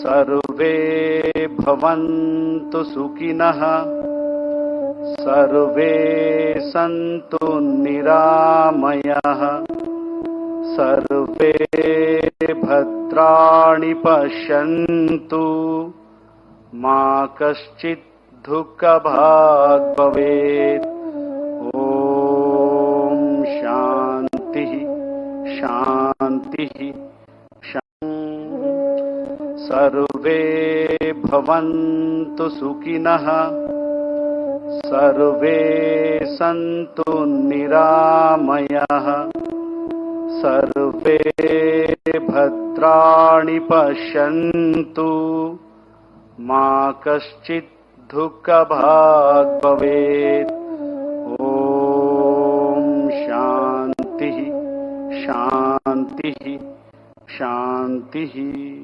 सर्वे भवन्तु सुखिनः सर्वे सन्तु निरामयाः सर्वे भद्राणि पश्यन्तु मा कश्चित् दुःखभाग् भवेत्। ॐ शान्तिः शान्तिः सर्वे भवन्तु सुखिनः सर्वे सन्तु निरामयाः सर्वे भद्राणि पश्यन्तु मा कश्चित् दुःखभाग् भवेत्। ॐ शान्तिः शान्तिः शान्तिः।